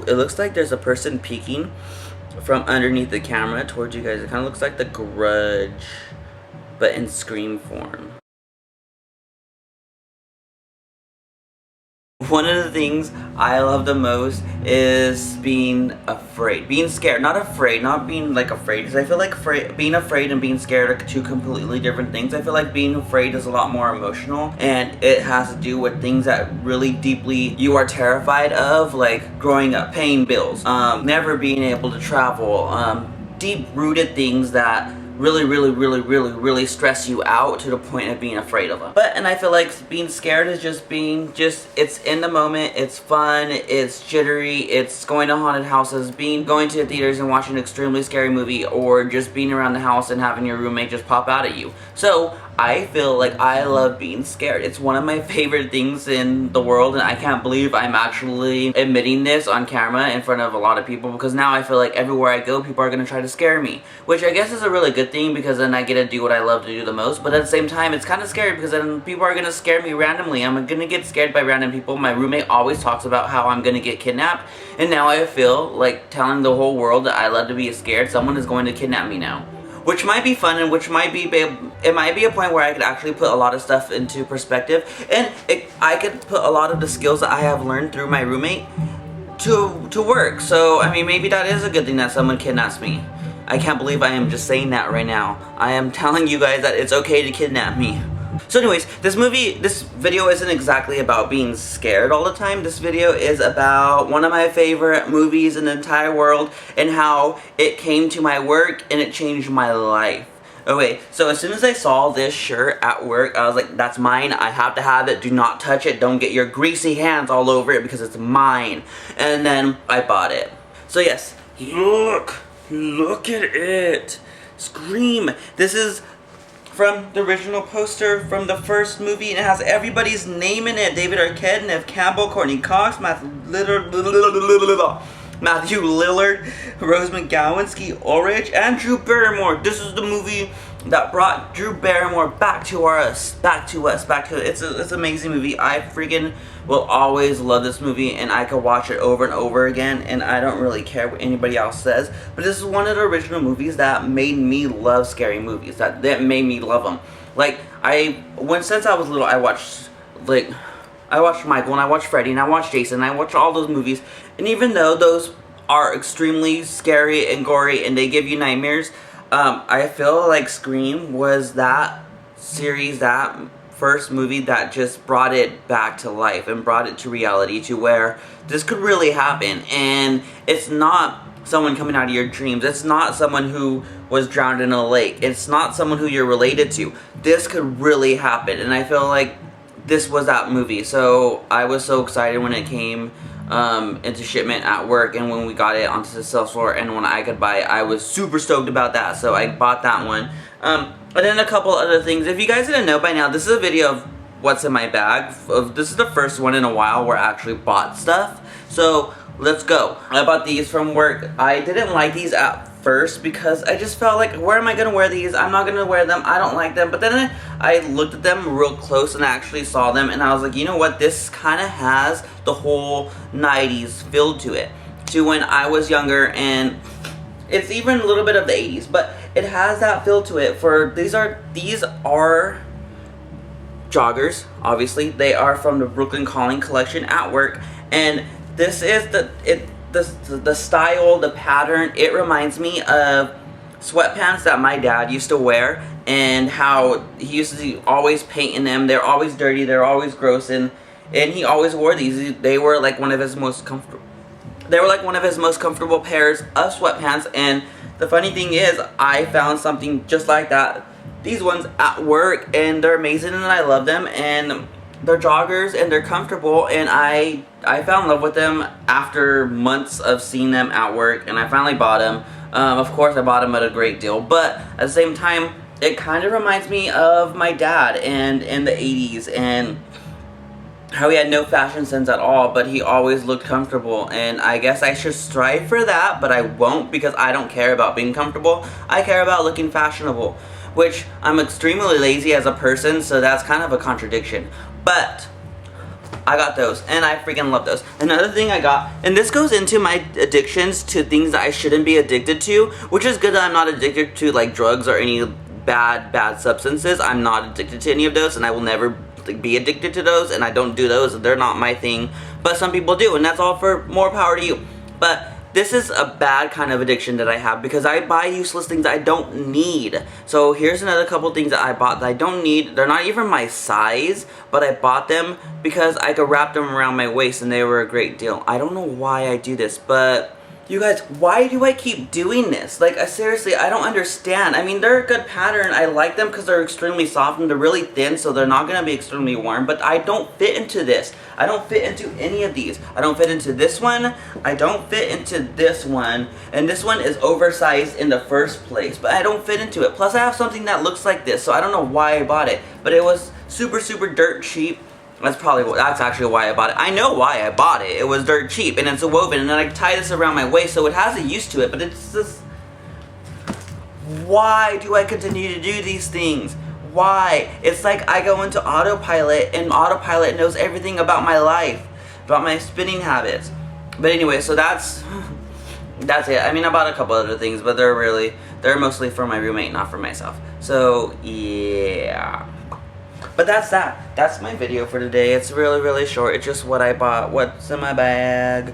it looks like there's a person peeking from underneath the camera towards you guys. It kind of looks like The Grudge, but in Scream form. One of the things I love the most is being afraid. Being scared. Not afraid. Not being like afraid. Because I feel like being afraid and being scared are two completely different things. I feel like being afraid is a lot more emotional. And it has to do with things that really deeply you are terrified of. Like growing up, paying bills, never being able to travel. Deep-rooted things that really stress you out to the point of being afraid of them. And I feel like being scared is it's in the moment, it's fun, it's jittery, it's going to haunted houses, going to theaters and watching an extremely scary movie, or just being around the house and having your roommate just pop out at you. So I feel like I love being scared. It's one of my favorite things in the world, and I can't believe I'm actually admitting this on camera in front of a lot of people, because now I feel like everywhere I go, people are going to try to scare me. Which I guess is a really good thing, because then I get to do what I love to do the most. But at the same time, it's kind of scary, because then people are going to scare me randomly. I'm going to get scared by random people. My roommate always talks about how I'm going to get kidnapped. And now I feel like telling the whole world that I love to be scared. Someone is going to kidnap me now. Which might be fun, and which might be, it might be a point where I could actually put a lot of stuff into perspective, and I could put a lot of the skills that I have learned through my roommate to work. So, I mean, maybe that is a good thing that someone kidnaps me. I can't believe I am just saying that right now. I am telling you guys that it's okay to kidnap me. So anyways, this video isn't exactly about being scared all the time. This video is about one of my favorite movies in the entire world, and how it came to my work and it changed my life. Okay, so as soon as I saw this shirt at work, I was like, that's mine, I have to have it, do not touch it, don't get your greasy hands all over it because it's mine. And then I bought it. So yes, look at it. Scream. This is from the original poster from the first movie, and it has everybody's name in it. David Arquette, Neve Campbell, Courtney Cox, Matthew Lillard, Rose McGowan, Ulrich, and Drew Barrymore. This is the movie that brought Drew Barrymore back to us. It's an amazing movie. I freaking will always love this movie, and I could watch it over and over again, and I don't really care what anybody else says. But this is one of the original movies that made me love scary movies. That made me love them. Like since I was little, I watched Michael, and I watched Freddy, and I watched Jason, and I watched all those movies. And even though those are extremely scary and gory and they give you nightmares, I feel like Scream was that series, that first movie that just brought it back to life and brought it to reality, to where this could really happen. And it's not someone coming out of your dreams. It's not someone who was drowned in a lake. It's not someone who you're related to. This could really happen. And I feel like this was that movie. So I was so excited when it came into shipment at work, and when we got it onto the sales floor and when I could buy it, I was super stoked about that. So I bought that one. And then a couple other things. If you guys didn't know by now, this is a video of what's in my bag. This is the first one in a while where I actually bought stuff. So let's go. I bought these from work. I didn't like these at first because I just felt like, where am I gonna wear these? I'm not gonna wear them. I don't like them. But then I looked at them real close and I actually saw them, and I was like, you know what? This kind of has the whole 90s feel to it, to when I was younger, and it's even a little bit of the 80s, but it has that feel to it. These are joggers, obviously. They are from the Brooklyn Calling collection at work, and this is the style, the pattern. It reminds me of sweatpants that my dad used to wear, and how he used to always paint in them. They're always dirty, they're always gross, and he always wore these. They were like one of his most comfortable pairs of sweatpants. And the funny thing is, I found something just like that, these ones, at work, and they're amazing, and I love them, and they're joggers, and they're comfortable, and I fell in love with them after months of seeing them at work, and I finally bought them. Of course, I bought them at a great deal, but at the same time, it kind of reminds me of my dad and in the 80s, and how he had no fashion sense at all, but he always looked comfortable. And I guess I should strive for that, but I won't, because I don't care about being comfortable. I care about looking fashionable, which I'm extremely lazy as a person, so that's kind of a contradiction. But I got those, and I freaking love those. Another thing I got, and this goes into my addictions to things that I shouldn't be addicted to, which is good that I'm not addicted to like drugs or any bad substances. I'm not addicted to any of those, and I will never be addicted to those, and I don't do those. They're not my thing, but some people do, and that's all for more power to you. But this is a bad kind of addiction that I have because I buy useless things I don't need. So here's another couple things that I bought that I don't need. They're not even my size, but I bought them because I could wrap them around my waist and they were a great deal. I don't know why I do this, but you guys, why do I keep doing this? Like, seriously, I don't understand. I mean, they're a good pattern. I like them because they're extremely soft and they're really thin, so they're not going to be extremely warm. But I don't fit into this. I don't fit into any of these. I don't fit into this one. I don't fit into this one. And this one is oversized in the first place, but I don't fit into it. Plus, I have something that looks like this, so I don't know why I bought it. But it was super, super dirt cheap. That's actually why I bought it. I know why I bought it. It was dirt cheap, and it's a woven, and then I tie this around my waist, so it has a use to it, but it's just... Why do I continue to do these things? Why? It's like I go into autopilot, and autopilot knows everything about my life, about my spinning habits. But anyway, so that's it. I mean, I bought a couple other things, but they're mostly for my roommate, not for myself. So, yeah. But that's that. That's my video for today. It's really, really short. It's just what I bought, what's in my bag.